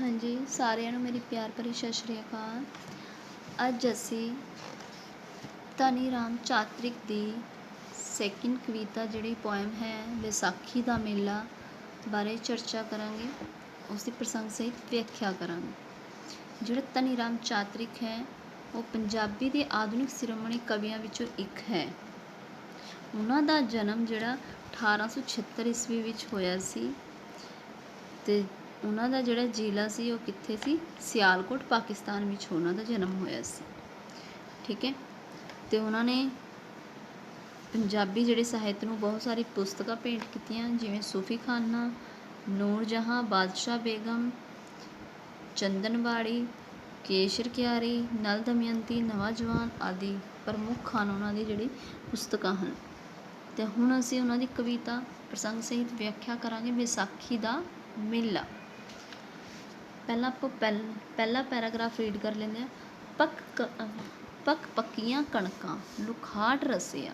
हाँ जी, सारिਆਂ ਨੂੰ ਮੇਰੀ ਪਿਆਰ ਭਰੀ ਸਤਿ ਸ਼੍ਰੀ ਅਕਾਲ। ਅੱਜ ਅਸੀਂ ਧਨੀ ਰਾਮ ਚਾਤ੍ਰਿਕ ਦੀ ਸੈਕਿੰਡ ਕਵਿਤਾ ਜਿਹੜੀ ਪੋਇਮ ਹੈ ਵਿਸਾਖੀ ਦਾ ਮੇਲਾ ਬਾਰੇ ਚਰਚਾ ਕਰਾਂਗੇ। ਉਸ ਦੀ ਪ੍ਰਸੰਗ ਸਹਿਤ ਵਿਆਖਿਆ ਕਰਾਂਗੇ। ਜਿਹੜਾ ਧਨੀ ਰਾਮ ਚਾਤ੍ਰਿਕ ਹੈ ਉਹ ਪੰਜਾਬੀ ਦੇ ਆਧੁਨਿਕ ਸਿਰੋਮਣੀ ਕਵੀਆਂ ਵਿੱਚੋਂ ਇੱਕ ਹੈ। ਉਹਨਾਂ ਦਾ ਜਨਮ ਜਿਹੜਾ 1876 ਈਸਵੀ ਵਿੱਚ ਹੋਇਆ ਸੀ ਅਤੇ ਉਹਨਾਂ ਦਾ ਜਿਹੜਾ ਜ਼ਿਲ੍ਹਾ ਸੀ ਉਹ ਕਿੱਥੇ ਸੀ? ਸਿਆਲਕੋਟ ਪਾਕਿਸਤਾਨ ਵਿੱਚ ਉਹਨਾਂ ਦਾ ਜਨਮ ਹੋਇਆ ਸੀ। ਠੀਕ ਹੈ। ਅਤੇ ਉਹਨਾਂ ਨੇ ਪੰਜਾਬੀ ਜਿਹੜੇ ਸਾਹਿਤ ਨੂੰ ਬਹੁਤ ਸਾਰੀ ਪੁਸਤਕਾਂ ਭੇਂਟ ਕੀਤੀਆਂ, ਜਿਵੇਂ ਸੂਫੀ ਖਾਨਾ, ਨੂਰ ਜਹਾਂ, ਬਾਦਸ਼ਾਹ ਬੇਗਮ, ਚੰਦਨਵਾੜੀ, ਕੇਸ਼ਰ ਕਿਆਰੀ, ਨਲ ਦਮਯੰਤੀ, ਨਵਾਂ ਜਵਾਨ ਆਦਿ ਪ੍ਰਮੁੱਖ ਹਨ ਉਹਨਾਂ ਦੀ ਜਿਹੜੀ ਪੁਸਤਕਾਂ ਹਨ। ਅਤੇ ਹੁਣ ਅਸੀਂ ਉਹਨਾਂ ਦੀ ਕਵਿਤਾ ਪ੍ਰਸੰਗ ਸਹਿਤ ਵਿਆਖਿਆ ਕਰਾਂਗੇ। ਵਿਸਾਖੀ ਦਾ ਮੇਲਾ। ਪਹਿਲਾਂ ਆਪਾਂ ਪਹਿਲਾ ਪੈਰਾਗ੍ਰਾਫ ਰੀਡ ਕਰ ਲੈਂਦੇ ਹਾਂ। ਪੱਕ ਪੱਕੀਆਂ ਕਣਕਾਂ ਲੁਕਾਟ ਰਸਿਆ,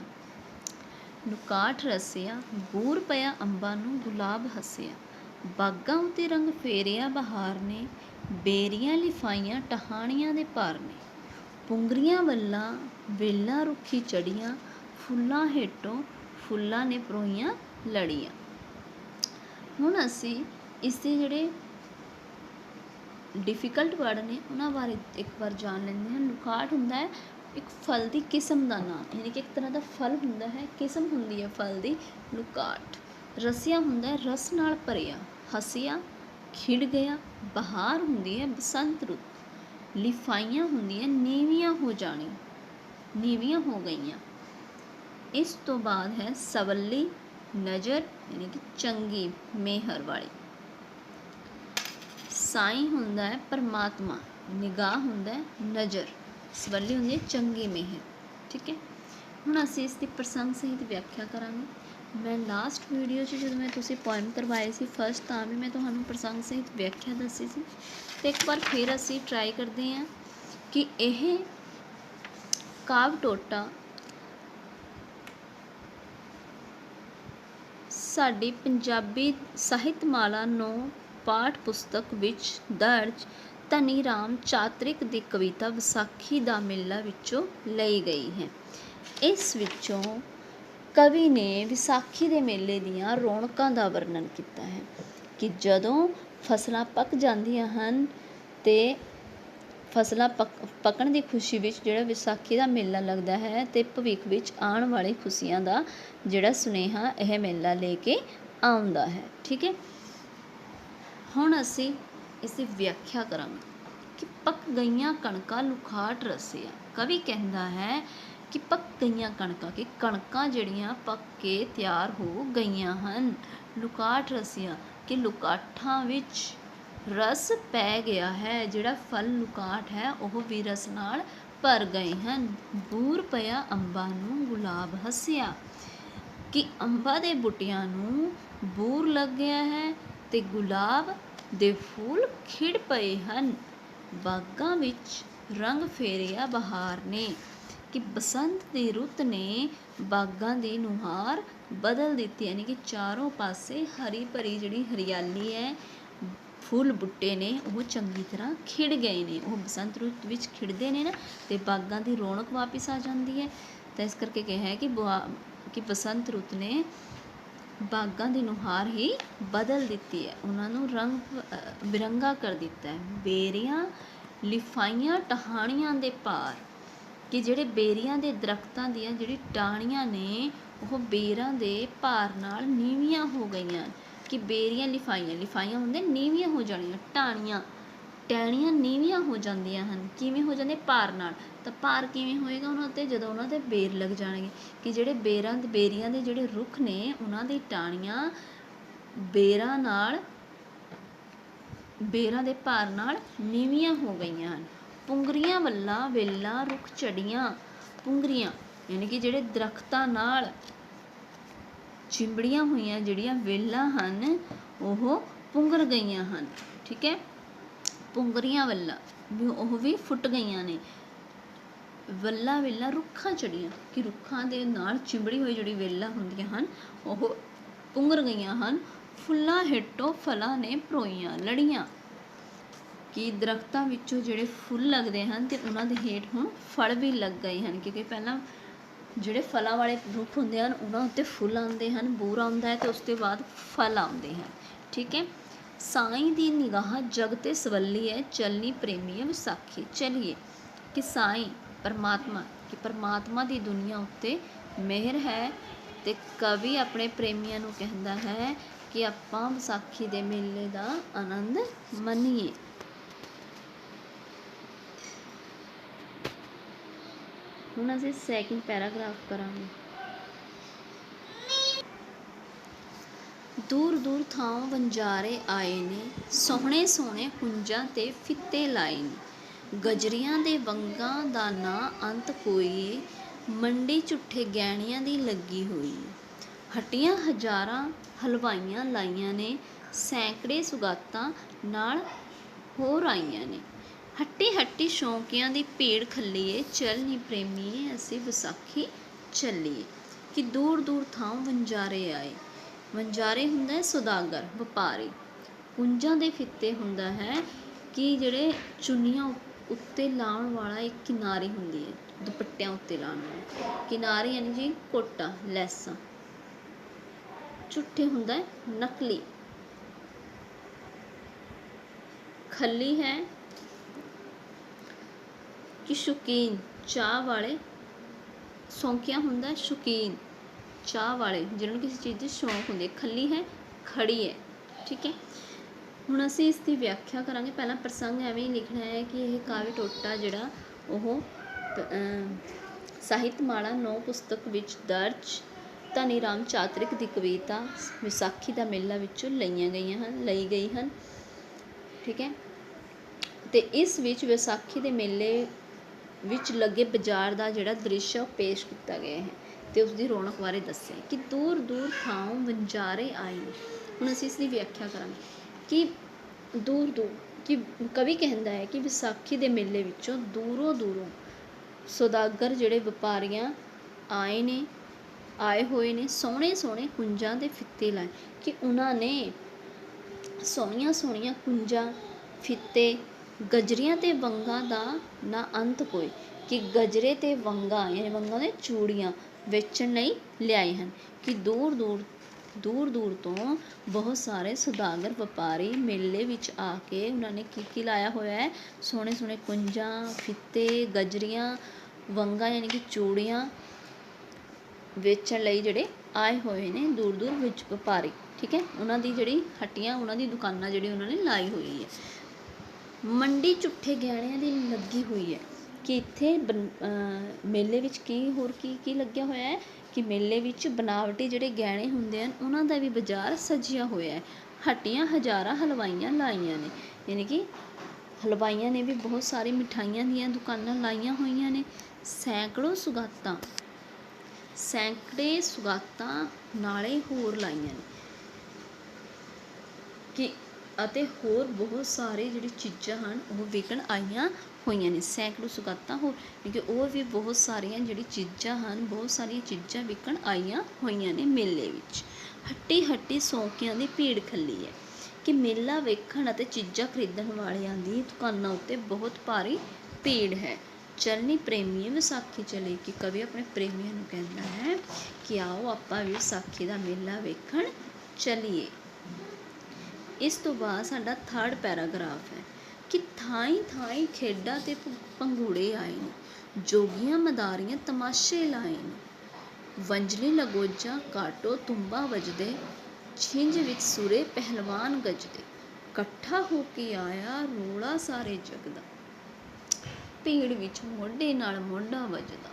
ਲੁਕਾਟ ਰਸਿਆ, ਬੂਰ ਪਿਆ ਅੰਬਾਂ ਨੂੰ ਗੁਲਾਬ ਹੱਸਿਆ, ਬਾਗਾਂ ਉੱਤੇ ਰੰਗ ਫੇਰਿਆ ਬਹਾਰ ਨੇ, ਬੇਰੀਆਂ ਲਿਫਾਈਆਂ ਟਹਾਣੀਆਂ ਦੇ ਭਾਰ ਨੇ, ਪੁੰਗਰੀਆਂ ਵੱਲਾਂ ਵੇਲਾਂ ਰੁੱਖੀ ਚੜੀਆਂ, ਫੁੱਲਾਂ ਹੇਠੋਂ ਫੁੱਲਾਂ ਨੇ ਪਰੋਈਆਂ ਲੜੀਆਂ। ਹੁਣ ਅਸੀਂ ਇਸ ਦੇ ਜਿਹੜੇ ਡਿਫੀਕਲਟ ਵਰਡ ਨੇ ਉਹਨਾਂ ਬਾਰੇ ਇੱਕ ਵਾਰ ਜਾਣ ਲੈਂਦੇ ਹਾਂ। ਲੁਕਾਟ ਹੁੰਦਾ ਹੈ ਇੱਕ ਫਲ ਦੀ ਕਿਸਮ ਦਾ ਨਾਮ, ਯਾਨੀ ਕਿ ਇੱਕ ਤਰ੍ਹਾਂ ਦਾ ਫਲ ਹੁੰਦਾ ਹੈ, ਕਿਸਮ ਹੁੰਦੀ ਹੈ ਫਲ ਦੀ, ਲੁਕਾਟ। ਰਸਿਆ ਹੁੰਦਾ ਹੈ ਰਸ ਨਾਲ ਭਰਿਆ, ਹੱਸਿਆ ਖਿੜ ਗਿਆ, ਬਹਾਰ ਹੁੰਦੀ ਹੈ ਬਸੰਤ ਰੁੱਤ, ਲਿਫਾਈਆਂ ਹੁੰਦੀਆਂ ਨੀਵੀਆਂ ਹੋ ਜਾਣੀ, ਨੀਵੀਆਂ ਹੋ ਗਈਆਂ। ਇਸ ਤੋਂ ਬਾਅਦ ਹੈ ਸਵੱਲੀ ਨਜ਼ਰ, ਯਾਨੀ ਕਿ ਚੰਗੀ ਮੇਹਰ ਵਾਲੀ। ਸਾਈਂ ਹੁੰਦਾ ਹੈ ਪਰਮਾਤਮਾ, ਨਿਗਾਹ ਹੁੰਦਾ ਹੈ ਨਜ਼ਰ, ਸਵੱਲੀ ਹੁੰਦੀ ਹੈ ਚੰਗੀ ਮੇਹਰ। ਠੀਕ ਹੈ। ਹੁਣ ਅਸੀਂ ਇਸ ਦੀ ਪ੍ਰਸੰਗ ਸਹਿਤ ਵਿਆਖਿਆ ਕਰਾਂਗੇ। ਮੈਂ ਲਾਸਟ ਵੀਡੀਓ 'ਚ ਜਦੋਂ ਤੁਸੀਂ ਪੋਇਮ ਕਰਵਾਏ ਸੀ ਫਸਟ, ਤਾਂ ਵੀ ਮੈਂ ਤੁਹਾਨੂੰ ਪ੍ਰਸੰਗ ਸਹਿਤ ਵਿਆਖਿਆ ਦੱਸੀ ਸੀ। ਅਤੇ ਇੱਕ ਵਾਰ ਫਿਰ ਅਸੀਂ ਟਰਾਈ ਕਰਦੇ ਹਾਂ ਕਿ ਇਹ ਕਾਵਿ ਟੋਟਾ ਸਾਡੀ ਪੰਜਾਬੀ ਸਾਹਿਤਮਾਲਾ ਨੂੰ ਪਾਠ ਪੁਸਤਕ ਵਿੱਚ ਦਰਜ ਧਨੀ ਰਾਮ ਚਾਤ੍ਰਿਕ ਦੀ ਕਵਿਤਾ ਵਿਸਾਖੀ ਦਾ ਮੇਲਾ ਵਿੱਚੋਂ ਲਈ ਗਈ ਹੈ। ਇਸ ਵਿੱਚੋਂ ਕਵੀ ਨੇ ਵਿਸਾਖੀ ਦੇ ਮੇਲੇ ਦੀਆਂ ਰੌਣਕਾਂ ਦਾ ਵਰਣਨ ਕੀਤਾ ਹੈ ਕਿ ਫਸਲਾਂ ਪੱਕ ਜਾਂਦੀਆਂ ਹਨ ਅਤੇ ਫਸਲਾਂ ਪੱਕਣ ਦੀ ਖੁਸ਼ੀ ਵਿੱਚ ਜਿਹੜਾ ਵਿਸਾਖੀ ਦਾ ਮੇਲਾ ਲੱਗਦਾ ਹੈ ਅਤੇ ਭਵਿੱਖ ਵਿੱਚ ਆਉਣ ਵਾਲੀ ਖੁਸ਼ੀਆਂ ਦਾ ਜਿਹੜਾ ਸੁਨੇਹਾ ਇਹ ਮੇਲਾ ਲੈ ਕੇ ਆਉਂਦਾ ਹੈ। ਠੀਕ ਹੈ। ਹੁਣ ਅਸੀਂ ਇਸ ਦੀ ਵਿਆਖਿਆ ਕਰਾਂਗੇ ਕਿ ਪੱਕ ਗਈਆਂ ਕਣਕਾਂ ਲੁਕਾਟ ਰਸਿਆ। ਕਵੀ ਕਹਿੰਦਾ ਹੈ ਕਿ ਪੱਕ ਗਈਆਂ ਕਣਕਾਂ, ਕਿ ਕਣਕਾਂ ਜਿਹੜੀਆਂ ਪੱਕ ਕੇ ਤਿਆਰ ਹੋ ਗਈਆਂ ਹਨ। ਲੁਕਾਟ ਰਸਿਆ, ਕਿ ਲੁਕਾਠਾਂ ਵਿੱਚ ਰਸ ਪੈ ਗਿਆ ਹੈ, ਜਿਹੜਾ ਫਲ ਲੁਕਾਟ ਹੈ ਉਹ ਵੀ ਰਸ ਨਾਲ ਭਰ ਗਏ ਹਨ। ਬੂਰ ਪਿਆ ਅੰਬਾਂ ਨੂੰ ਗੁਲਾਬ ਹੱਸਿਆ, ਕਿ ਅੰਬਾਂ ਦੇ ਬੂਟਿਆਂ ਨੂੰ ਬੂਰ ਲੱਗ ਗਿਆ ਹੈ ਅਤੇ ਗੁਲਾਬ ਦੇ ਫੁੱਲ ਖਿੜ ਪਏ ਹਨ। ਬਾਗਾਂ ਵਿੱਚ ਰੰਗ ਫੇਰਿਆ ਬਹਾਰ ਨੇ, ਕਿ ਬਸੰਤ ਦੀ ਰੁੱਤ ਨੇ ਬਾਗਾਂ ਦੀ ਨੁਹਾਰ ਬਦਲ ਦਿੱਤੀ, ਯਾਨੀ ਕਿ ਚਾਰੋਂ ਪਾਸੇ ਹਰੀ ਭਰੀ ਜਿਹੜੀ ਹਰਿਆਲੀ ਹੈ, ਫੁੱਲ ਬੂਟੇ ਨੇ ਉਹ ਚੰਗੀ ਤਰ੍ਹਾਂ ਖਿੜ ਗਏ ਨੇ। ਉਹ ਬਸੰਤ ਰੁੱਤ ਵਿੱਚ ਖਿੜਦੇ ਨੇ ਨਾ, ਅਤੇ ਬਾਗਾਂ ਦੀ ਰੌਣਕ ਵਾਪਿਸ ਆ ਜਾਂਦੀ ਹੈ। ਤਾਂ ਇਸ ਕਰਕੇ ਕਿਹਾ ਹੈ ਕਿ ਬਸੰਤ ਰੁੱਤ ਨੇ ਬਾਗਾਂ ਦੀ ਨੁਹਾਰ ਹੀ ਬਦਲ ਦਿੱਤੀ ਹੈ, ਉਹਨਾਂ ਨੂੰ ਰੰਗ ਬਿਰੰਗਾ ਕਰ ਦਿੱਤਾ ਹੈ। ਬੇਰੀਆਂ ਲਿਫਾਈਆਂ ਟਹਾਣੀਆਂ ਦੇ ਭਾਰ, ਕਿ ਜਿਹੜੇ ਬੇਰੀਆਂ ਦੇ ਦਰਖਤਾਂ ਦੀਆਂ ਜਿਹੜੀ ਟਾਹਣੀਆਂ ਨੇ ਉਹ ਬੇਰਾਂ ਦੇ ਭਾਰ ਨਾਲ ਨੀਵੀਆਂ ਹੋ ਗਈਆਂ। ਕਿ ਬੇਰੀਆਂ ਲਿਫਾਈਆਂ ਹੁੰਦੇ ਨੀਵੀਆਂ ਹੋ ਜਾਣੀਆਂ, ਟਹਿਣੀਆਂ ਨੀਵੀਆਂ ਹੋ ਜਾਂਦੀਆਂ ਹਨ। ਕਿਵੇਂ ਹੋ ਜਾਂਦੇ? ਭਾਰ ਨਾਲ। ਤਾਂ ਭਾਰ ਕਿਵੇਂ ਹੋਏਗਾ ਉਹਨਾਂ 'ਤੇ? ਜਦੋਂ ਉਹਨਾਂ 'ਤੇ ਬੇਰ ਲੱਗ ਜਾਣਗੇ, ਕਿ ਜਿਹੜੇ ਬੇਰੀਆਂ ਦੇ ਜਿਹੜੇ ਰੁੱਖ ਨੇ ਉਹਨਾਂ ਦੀ ਟਾਹਣੀਆਂ ਬੇਰਾਂ ਦੇ ਭਾਰ ਨਾਲ ਨੀਵੀਆਂ ਹੋ ਗਈਆਂ ਹਨ। ਪੁੰਗਰੀਆਂ ਵੱਲਾਂ ਵੇਲਾਂ ਰੁੱਖ ਚੜੀਆਂ, ਪੁੰਗਰੀਆਂ ਯਾਨੀ ਕਿ ਜਿਹੜੇ ਦਰਖਤਾਂ ਨਾਲ ਚਿੰਬੜੀਆਂ ਹੋਈਆਂ ਜਿਹੜੀਆਂ ਵੇਲਾਂ ਹਨ ਉਹ ਪੁੰਗਰ ਗਈਆਂ ਹਨ। ਠੀਕ ਹੈ। ਪੁੰਗਰੀਆਂ ਵੱਲਾਂ ਵੀ ਉਹ ਵੀ ਫੁੱਟ ਗਈਆਂ ਨੇ। ਵੇਲਾਂ ਰੁੱਖਾਂ ਚੜੀਆਂ, ਕਿ ਰੁੱਖਾਂ ਦੇ ਨਾਲ ਚਿੰਬੜੀ ਹੋਈ ਜਿਹੜੀ ਵੇਲਾਂ ਹੁੰਦੀਆਂ ਹਨ ਉਹ ਪੁੰਗਰ ਗਈਆਂ ਹਨ। ਫੁੱਲਾਂ ਹੇਠੋਂ ਫਲਾਂ ਨੇ ਪਰੋਈਆਂ ਲੜੀਆਂ, ਕਿ ਦਰਖਤਾਂ ਵਿੱਚੋਂ ਜਿਹੜੇ ਫੁੱਲ ਲੱਗਦੇ ਹਨ ਤੇ ਉਹਨਾਂ ਦੇ ਹੇਠ ਹੁਣ ਫਲ ਵੀ ਲੱਗ ਗਏ ਹਨ, ਕਿਉਂਕਿ ਪਹਿਲਾਂ ਜਿਹੜੇ ਫਲਾਂ ਵਾਲੇ ਰੁੱਖ ਹੁੰਦੇ ਹਨ ਉਹਨਾਂ ਉੱਤੇ ਫੁੱਲ ਆਉਂਦੇ ਹਨ, ਬੂਰ ਆਉਂਦਾ ਹੈ ਤੇ ਉਸ ਤੋਂ ਬਾਅਦ ਫਲ ਆਉਂਦੇ ਹਨ। ਠੀਕ ਹੈ। ਸਾਈਂ ਦੀ ਨਿਗਾਹ ਜਗ ਤੇ ਸਵੱਲੀ ਹੈ, ਚੱਲਣੀ ਪ੍ਰੇਮੀਏ ਵਿਸਾਖੀ। ਚਲੀਏ ਕਿ ਸਾਈਂ ਪਰਮਾਤਮਾ ਦੀ ਦੁਨੀਆ ਉੱਤੇ ਮਿਹਰ ਹੈ ਤੇ ਕਵੀ ਆਪਣੇ ਪ੍ਰੇਮੀਆਂ ਨੂੰ ਕਹਿੰਦਾ ਹੈ ਕਿ ਆਪਾਂ ਵਿਸਾਖੀ ਦੇ ਮੇਲੇ ਦਾ ਆਨੰਦ ਮੰਨੀਏ। ਹੁਣ ਅਸੀਂ ਸੈਕਿੰਡ ਪੈਰਾਗ੍ਰਾਫ ਕਰਾਂਗੇ। ਦੂਰ ਦੂਰ ਥਾਂ ਵਣਜਾਰੇ ਆਏ ਨੇ, ਸੋਹਣੇ ਸੋਹਣੇ ਕੁੰਜਾਂ ਤੇ ਫਿੱਤੇ ਲਾਏ ਨੇ। ਗਜਰੀਆਂ ਦੇ ਵੰਗਾਂ ਦਾ ਨਾ ਅੰਤ ਕੋਈ ਏ, ਮੰਡੀ ਝੁੱਠੇ ਗਹਿਣਿਆਂ ਦੀ ਲੱਗੀ ਹੋਈ ਏ। ਹੱਟੀਆਂ ਹਜ਼ਾਰਾਂ ਹਲਵਾਈਆਂ ਲਾਈਆਂ ਨੇ, ਸੈਂਕੜੇ ਸੁਗਾਤਾਂ ਨਾਲ ਹੋਰ ਆਈਆਂ ਨੇ। ਹੱਟੀ ਹੱਟੀ ਸ਼ੌਂਕੀਆਂ ਦੀ ਭੀੜ ਖੱਲੀਏ, ਚੱਲ ਨੀ ਪ੍ਰੇਮੀਏ ਅਸੀਂ ਵਿਸਾਖੀ ਚੱਲੀਏ। ਕਿ ਦੂਰ ਦੂਰ ਥਾਂ ਵਣਜਾਰੇ ਆਏ। ਵਣਜਾਰੇ ਹੁੰਦਾ ਹੈ ਸੌਦਾਗਰ, ਵਪਾਰੀ। ਕੁੰਜਾਂ ਦੇ ਫਿੱਤੇ ਹੁੰਦਾ ਹੈ ਕਿ ਜਿਹੜੇ ਚੁੰਨੀਆਂ ਉੱਤੇ ਲਾਉਣ ਵਾਲਾ ਇੱਕ ਕਿਨਾਰੀ ਹੁੰਦੀ ਹੈ, ਦੁਪੱਟਿਆਂ ਉੱਤੇ ਲਾਉਣ ਵਾਲੀ ਕਿਨਾਰੀ, ਯਾਨੀ ਜੀ ਕੋਟਾ, ਲੈਸਾਂ। ਝੁੱਠੇ ਹੁੰਦਾ ਹੈ ਨਕਲੀ। ਖੱਲੀ ਹੈ ਕਿ ਸ਼ੌਕੀਨ, ਚਾਹ ਵਾਲੇ। ਸ਼ੌਂਕੀਆ ਹੁੰਦਾ ਸ਼ੌਕੀਨ, ਚਾਹ ਵਾਲੇ, ਜਿਹਨਾਂ ਨੂੰ ਕਿਸੇ ਚੀਜ਼ ਦੀ ਸ਼ੌਂਕ ਹੁੰਦੀ ਹੈ। ਖੱਲੀ ਹੈ ਖੜੀ ਹੈ। ਠੀਕ ਹੈ। ਹੁਣ ਅਸੀਂ ਇਸ ਦੀ ਵਿਆਖਿਆ ਕਰਾਂਗੇ। ਪਹਿਲਾਂ ਪ੍ਰਸੰਗ ਐਵੇਂ ਹੀ ਲਿਖਣਾ ਹੈ ਕਿ ਇਹ ਕਾਵਿ ਟੋਟਾ ਜਿਹੜਾ ਉਹ ਸਾਹਿਤਮਾਲਾ 9 ਪੁਸਤਕ ਵਿੱਚ ਦਰਜ ਧਨੀ ਰਾਮ ਚਾਤ੍ਰਿਕ ਦੀ ਕਵਿਤਾ ਵਿਸਾਖੀ ਦਾ ਮੇਲਾ ਵਿੱਚੋਂ ਲਈ ਗਈ ਹਨ। ਠੀਕ ਹੈ। ਅਤੇ ਇਸ ਵਿੱਚ ਵਿਸਾਖੀ ਦੇ ਮੇਲੇ ਵਿੱਚ ਲੱਗੇ ਬਾਜ਼ਾਰ ਦਾ ਜਿਹੜਾ ਦ੍ਰਿਸ਼ ਉਹ ਪੇਸ਼ ਕੀਤਾ ਗਿਆ ਹੈ ਅਤੇ ਉਸਦੀ ਰੌਣਕ ਬਾਰੇ ਦੱਸਿਆ ਕਿ ਦੂਰ ਦੂਰ ਥਾਂ ਵਣਜਾਰੇ ਆਏ ਨੇ। ਹੁਣ ਅਸੀਂ ਇਸ ਦੀ ਵਿਆਖਿਆ ਕਰਾਂਗੇ ਕਿ ਦੂਰ ਦੂਰ, ਕਿ ਕਵੀ ਕਹਿੰਦਾ ਹੈ ਕਿ ਵਿਸਾਖੀ ਦੇ ਮੇਲੇ ਵਿੱਚੋਂ ਦੂਰੋਂ ਦੂਰੋਂ ਸੌਦਾਗਰ ਜਿਹੜੇ ਵਪਾਰੀਆਂ ਆਏ ਹੋਏ ਨੇ, ਸੋਹਣੇ ਸੋਹਣੇ ਕੁੰਜਾਂ ਦੇ ਫਿੱਤੇ ਲਾਏ, ਕਿ ਉਹਨਾਂ ਨੇ ਸੋਹਣੀਆਂ ਸੋਹਣੀਆਂ ਕੁੰਜਾਂ, ਫਿੱਤੇ, ਗਜਰੀਆਂ ਤੇ ਵੰਗਾਂ ਦਾ ਨਾ ਅੰਤ ਕੋਈ, ਕਿ ਗਜਰੇ ਤੇ ਵੰਗਾਂ ਯਾਨੀ ਵੰਗਾਂ ਦੇ ਚੂੜੀਆਂ ਵੇਚਣ ਲਈ ਲਿਆਏ ਹਨ। ਕਿ ਦੂਰ ਦੂਰ ਤੋਂ ਬਹੁਤ ਸਾਰੇ ਸੌਦਾਗਰ ਵਪਾਰੀ ਮੇਲੇ ਵਿੱਚ ਆ ਕੇ ਉਹਨਾਂ ਨੇ ਕੀ ਲਾਇਆ ਹੋਇਆ ਹੈ, ਸੋਹਣੇ ਸੋਹਣੇ ਕੁੰਜਾਂ, ਫਿੱਤੇ, ਗਜਰੀਆਂ, ਵੰਗਾਂ ਯਾਨੀ ਕਿ ਚੂੜੀਆਂ ਵੇਚਣ ਲਈ ਜਿਹੜੇ ਆਏ ਹੋਏ ਨੇ ਦੂਰ ਦੂਰ ਵਿੱਚ ਵਪਾਰੀ। ਠੀਕ ਹੈ। ਉਹਨਾਂ ਦੀ ਜਿਹੜੀ ਹੱਟੀਆਂ, ਉਹਨਾਂ ਦੀ ਦੁਕਾਨਾਂ ਜਿਹੜੀ ਉਹਨਾਂ ਨੇ ਲਾਈ ਹੋਈ ਹੈ। ਮੰਡੀ ਝੁੱਠੇ ਗਹਿਣਿਆਂ ਦੀ ਲੱਗੀ ਹੋਈ ਹੈ, ਕਿ ਇੱਥੇ ਮੇਲੇ ਵਿੱਚ ਕੀ ਲੱਗਿਆ ਹੋਇਆ ਹੈ, ਕਿ ਮੇਲੇ ਵਿੱਚ ਬਨਾਵਟੀ ਜਿਹੜੇ ਗਹਿਣੇ ਹੁੰਦੇ ਹਨ ਉਹਨਾਂ ਦਾ ਵੀ ਬਾਜ਼ਾਰ ਸਜਿਆ ਹੋਇਆ ਹੈ। ਹੱਟੀਆਂ ਹਜ਼ਾਰਾਂ ਹਲਵਾਈਆਂ ਲਾਈਆਂ ਨੇ, ਯਾਨੀ ਕਿ ਹਲਵਾਈਆਂ ਨੇ ਵੀ ਬਹੁਤ ਸਾਰੀ ਮਿਠਾਈਆਂ ਦੀਆਂ ਦੁਕਾਨਾਂ ਲਾਈਆਂ ਹੋਈਆਂ ਨੇ। ਸੈਂਕੜੇ ਸੁਗਾਤਾਂ ਨਾਲੇ ਹੋਰ ਲਾਈਆਂ ਨੇ, ਕਿ ਅਤੇ ਹੋਰ ਬਹੁਤ ਸਾਰੇ ਜਿਹੜੀ ਚੀਜ਼ਾਂ ਹਨ ਉਹ ਵਿਕਣ ਆਈਆਂ ਹੋਈਆਂ ਨੇ। ਸੈਂਕੜੇ ਸੁਗਾਤਾਂ ਹੋਰ, ਕਿਉਂਕਿ ਹੋਰ ਵੀ ਬਹੁਤ ਸਾਰੀਆਂ ਜਿਹੜੀ ਚੀਜ਼ਾਂ ਹਨ, ਬਹੁਤ ਸਾਰੀਆਂ ਚੀਜ਼ਾਂ ਵਿਕਣ ਆਈਆਂ ਹੋਈਆਂ ਨੇ ਮੇਲੇ ਵਿੱਚ। ਹੱਟੀ ਹੱਟੀ ਸ਼ੌਂਕੀਆਂ ਦੀ ਭੀੜ ਖੱਲੀ ਹੈ, ਕਿ ਮੇਲਾ ਵੇਖਣ ਅਤੇ ਚੀਜ਼ਾਂ ਖਰੀਦਣ ਵਾਲਿਆਂ ਦੀ ਦੁਕਾਨਾਂ ਉੱਤੇ ਬਹੁਤ ਭਾਰੀ ਭੀੜ ਹੈ। ਚੱਲਣੀ ਪ੍ਰੇਮੀਏ ਵਿਸਾਖੀ ਚੱਲੀਏ, ਕਿ ਕਵੀ ਆਪਣੇ ਪ੍ਰੇਮੀਆਂ ਨੂੰ ਕਹਿੰਦਾ ਹੈ ਕਿ ਆਓ ਆਪਾਂ ਵੀ ਵਿਸਾਖੀ ਦਾ ਮੇਲਾ ਵੇਖਣ ਚੱਲੀਏ। ਇਸ ਤੋਂ ਬਾਅਦ ਸਾਡਾ ਥਰਡ ਪੈਰਾਗ੍ਰਾਫ ਹੈ ਕਿ ਥਾਈਂ ਥਾਈਂ ਖੇਡਾਂ ਤੇ ਭੰਗੂੜੇ ਆਏ ਨੇ, ਜੋਗੀਆਂ ਮਦਾਰੀਆਂ ਤਮਾਸ਼ੇ ਲਾਏ ਨੇ। ਵੰਜਲੀ ਲਗੋਜਾ ਕਾਟੋ ਤੁੰਬਾ ਵੱਜਦੇ, ਛਿੰਝ ਵਿੱਚ ਸੁਰੇ ਪਹਿਲਵਾਨ ਗੱਜਦੇ। ਇਕੱਠਾ ਹੋ ਕੇ ਆਇਆ ਰੌਲਾ ਸਾਰੇ ਜਗ ਦਾ, ਭੀੜ ਵਿੱਚ ਮੋਢੇ ਨਾਲ ਮੋਢਾ ਵੱਜਦਾ।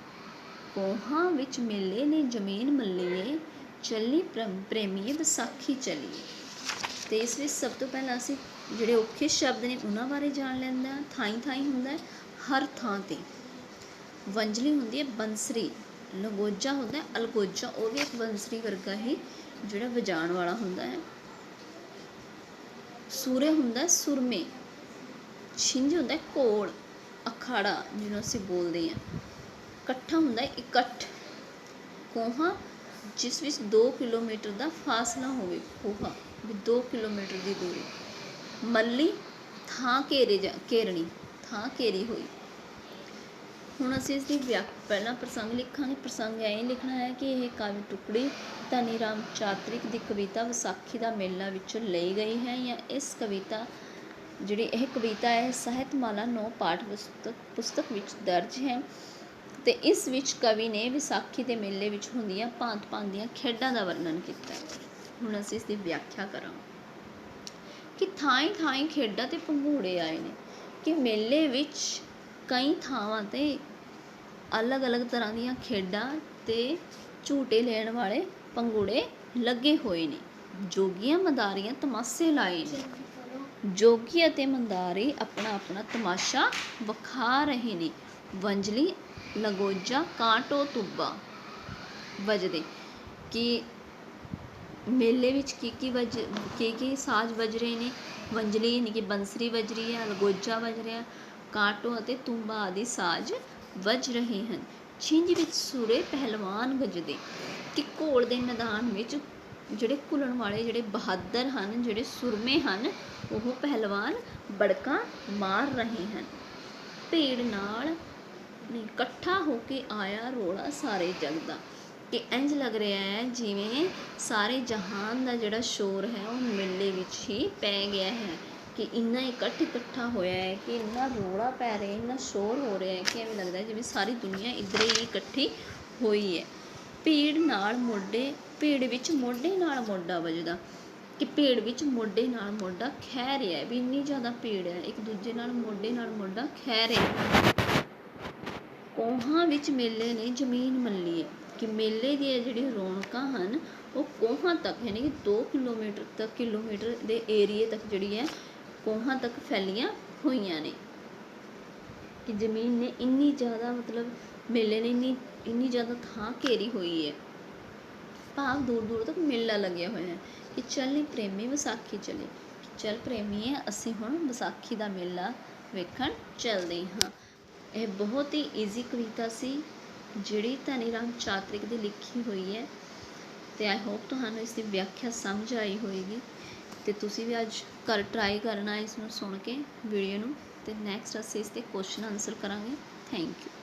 ਕੋਹਾਂ ਵਿੱਚ ਮੇਲੇ ਨੇ ਜ਼ਮੀਨ ਮੱਲੀਏ, ਚੱਲੀ ਪ੍ਰੇਮੀਏ ਵਿਸਾਖੀ ਚੱਲੀਏ। ਅਤੇ ਇਸ ਵਿੱਚ ਸਭ ਤੋਂ ਪਹਿਲਾਂ ਅਸੀਂ ਜਿਹੜੇ ਔਖੇ ਸ਼ਬਦ ਨੇ ਉਹਨਾਂ ਬਾਰੇ ਜਾਣ ਲੈਂਦੇ ਹਾਂ। ਥਾਈਂ ਥਾਈਂ ਹੁੰਦਾ ਹੈ ਹਰ ਥਾਂ 'ਤੇ। ਵੰਜਲੀ ਹੁੰਦੀ ਹੈ ਬੰਸਰੀ। ਲਗੋਜਾ ਹੁੰਦਾ ਹੈ ਅਲਗੋਜਾ, ਉਹ ਵੀ ਇੱਕ ਬੰਸਰੀ ਵਰਗਾ ਹੀ ਜਿਹੜਾ ਵਜਾਉਣ ਵਾਲਾ ਹੁੰਦਾ ਹੈ। ਸੂਰੇ ਹੁੰਦਾ ਸੁਰਮੇ। ਛਿੰਝ ਹੁੰਦਾ ਘੋਲ, ਅਖਾੜਾ ਜਿਹਨੂੰ ਅਸੀਂ ਬੋਲਦੇ ਹਾਂ। ਇਕੱਠਾ ਹੁੰਦਾ ਇਕੱਠ। ਕੋਹਾਂ ਜਿਸ ਵਿੱਚ 2 ਕਿਲੋਮੀਟਰ ਦਾ ਫਾਸਲਾ ਹੋਵੇ, ਕੋਹਾ ਵੀ 2 ਕਿਲੋਮੀਟਰ ਦੀ ਦੂਰੀ। ਮੱਲੀ ਥਾਂ ਘੇਰਣੀ, ਥਾਂ ਘੇਰੀ ਹੋਈ। ਹੁਣ ਅਸੀਂ ਇਸ ਦੀ ਪਹਿਲਾਂ ਪ੍ਰਸੰਗ ਲਿਖਾਂਗੇ। ਪ੍ਰਸੰਗ ਐਂ ਲਿਖਣਾ ਹੈ ਕਿ ਇਹ ਕਾਵਿ ਟੁਕੜੀ ਧਨੀ ਰਾਮ ਚਾਤ੍ਰਿਕ ਦੀ ਕਵਿਤਾ ਵਿਸਾਖੀ ਦਾ ਮੇਲਾ ਵਿੱਚੋਂ ਲਈ ਗਈ ਹੈ, ਜਾਂ ਇਸ ਕਵਿਤਾ ਜਿਹੜੀ ਇਹ ਕਵਿਤਾ ਹੈ ਸਾਹਿਤਮਾਲਾ 9 ਪਾਠ ਪੁਸਤਕ ਵਿੱਚ ਦਰਜ ਹੈ, ਅਤੇ ਇਸ ਵਿੱਚ ਕਵੀ ਨੇ ਵਿਸਾਖੀ ਦੇ ਮੇਲੇ ਵਿੱਚ ਹੁੰਦੀਆਂ ਭਾਂਤ ਭਾਂਤ ਦੀਆਂ ਖੇਡਾਂ ਦਾ ਵਰਣਨ ਕੀਤਾ ਹੈ। ਹੁਣ ਅਸੀਂ ਇਸ ਦੀ ਵਿਆਖਿਆ ਕਰਾਂਗੇ ਕਿ ਥਾਈਂ ਥਾਈਂ ਖੇਡਾਂ ਤੇ ਪੰਘੂੜੇ ਆਏ ਨੇ, ਕਿ ਮੇਲੇ ਵਿੱਚ ਕਈ ਥਾਵਾਂ 'ਤੇ ਅਲੱਗ-ਅਲੱਗ ਤਰ੍ਹਾਂ ਦੀਆਂ ਖੇਡਾਂ ਤੇ ਝੂਟੇ ਲੈਣ ਵਾਲੇ ਪੰਘੂੜੇ ਲੱਗੇ ਹੋਏ ਨੇ। ਜੋਗੀਆਂ ਮੰਦਾਰੀਆਂ ਤਮਾਸ਼ੇ ਲਾਏ ਨੇ। ਜੋਗੀ ਅਤੇ ਮੰਦਾਰੀ ਆਪਣਾ ਆਪਣਾ ਤਮਾਸ਼ਾ ਵਿਖਾ ਰਹੇ ਨੇ। ਵੰਜਲੀ, ਲਗੋਜਾ, ਕਾਂਟੋ, ਤੁੱਬਾ ਵੱਜਦੇ, ਕਿ ਮੇਲੇ ਵਿੱਚ ਕੀ ਸਾਜ਼ ਵੱਜ ਰਹੇ ਨੇ। ਵੰਜਲੀ ਯਾਨੀ ਕਿ ਬੰਸਰੀ ਵੱਜ ਰਹੀ ਹੈ, ਲਗੋਜਾ ਵੱਜ ਰਿਹਾ, ਕਾਂਟੋ ਅਤੇ ਤੁੰਬਾ ਆਦਿ ਸਾਜ਼ ਵੱਜ ਰਹੇ ਹਨ। ਛਿੰਝ ਵਿੱਚ ਸੂਰੇ ਪਹਿਲਵਾਨ ਗੱਜਦੇ, ਕਿ ਘੋਲ ਦੇ ਮੈਦਾਨ ਵਿੱਚ ਜਿਹੜੇ ਘੁਲਣ ਵਾਲੇ ਜਿਹੜੇ ਬਹਾਦਰ ਹਨ, ਜਿਹੜੇ ਸੁਰਮੇ ਹਨ, ਉਹ ਪਹਿਲਵਾਨ ਬੜਕਾਂ ਮਾਰ ਰਹੇ ਹਨ। ਭੀੜ ਨਾਲ ਇਕੱਠਾ ਹੋ ਕੇ ਆਇਆ ਰੌਲਾ ਸਾਰੇ ਜਗ ਦਾ, ਕਿ ਇੰਝ ਲੱਗ ਰਿਹਾ ਹੈ ਜਿਵੇਂ ਸਾਰੇ ਜਹਾਨ ਦਾ ਜਿਹੜਾ ਸ਼ੋਰ ਹੈ ਉਹ ਮੇਲੇ ਵਿੱਚ ਹੀ ਪੈ ਗਿਆ ਹੈ, ਕਿ ਇੰਨਾ ਇਕੱਠਾ ਹੋਇਆ ਹੈ, ਕਿ ਇੰਨਾ ਰੌਲਾ ਪੈ ਰਿਹਾ, ਇੰਨਾ ਸ਼ੋਰ ਹੋ ਰਿਹਾ ਹੈ ਕਿ ਐਵੇਂ ਲੱਗਦਾ ਜਿਵੇਂ ਸਾਰੀ ਦੁਨੀਆ ਇੱਧਰ ਹੀ ਇਕੱਠੀ ਹੋਈ ਹੈ। ਭੀੜ ਵਿੱਚ ਮੋਢੇ ਨਾਲ ਮੋਢਾ ਵੱਜਦਾ, ਕਿ ਭੀੜ ਵਿੱਚ ਮੋਢੇ ਨਾਲ ਮੋਢਾ ਖਹਿ ਰਿਹਾ ਹੈ, ਵੀ ਇੰਨੀ ਜ਼ਿਆਦਾ ਭੀੜ ਹੈ, ਇੱਕ ਦੂਜੇ ਨਾਲ ਮੋਢਾ ਖਹਿ ਰਹੇ ਹਨ। ਕੋਹਾਂ ਵਿੱਚ ਮੇਲੇ ਨੇ ਜ਼ਮੀਨ ਮੱਲੀ ਹੈ, ਕਿ ਮੇਲੇ ਦੀਆਂ ਜਿਹੜੀਆਂ ਰੌਣਕਾਂ ਹਨ ਉਹ ਕੋਹਾਂ ਤੱਕ, ਯਾਨੀ ਕਿ 2 ਕਿਲੋਮੀਟਰ ਦੇ ਏਰੀਏ ਤੱਕ ਜਿਹੜੀ ਹੈ ਕੋਹਾਂ ਤੱਕ ਫੈਲੀਆਂ ਹੋਈਆਂ ਨੇ, ਕਿ ਜ਼ਮੀਨ ਨੇ ਇੰਨੀ ਜ਼ਿਆਦਾ ਮੇਲੇ ਨੇ ਇੰਨੀ ਜ਼ਿਆਦਾ ਥਾਂ ਘੇਰੀ ਹੋਈ ਹੈ। ਭਾਵ ਦੂਰ ਦੂਰ ਤੱਕ ਮੇਲਾ ਲੱਗਿਆ ਹੋਇਆ ਹੈ, ਕਿ ਚੱਲ ਨੀ ਪ੍ਰੇਮੀ ਵਿਸਾਖੀ ਚੱਲੇ, ਚੱਲ ਪ੍ਰੇਮੀਏ ਅਸੀਂ ਹੁਣ ਵਿਸਾਖੀ ਦਾ ਮੇਲਾ ਵੇਖਣ ਚੱਲਦੇ ਹਾਂ। ਇਹ ਬਹੁਤ ਹੀ ਈਜ਼ੀ ਕਵਿਤਾ ਸੀ ਜਿਹੜੀ ਧਨੀ ਰਾਮ ਚਾਤ੍ਰਿਕ ਦੀ ਲਿਖੀ ਹੋਈ ਹੈ, ਅਤੇ ਆਈ ਹੋਪ ਤੁਹਾਨੂੰ ਇਸ ਦੀ ਵਿਆਖਿਆ ਸਮਝ ਆਈ ਹੋਏਗੀ, ਅਤੇ ਤੁਸੀਂ ਵੀ ਅੱਜ ਘਰ ਟਰਾਈ ਕਰਨਾ ਇਸ ਨੂੰ ਸੁਣ ਕੇ ਵੀਡੀਓ ਨੂੰ, ਅਤੇ ਨੈਕਸਟ ਅਸੀਂ ਇਸ ਦੇ ਕੁਐਸਚਨ ਆਨਸਰ ਕਰਾਂਗੇ। Thank you.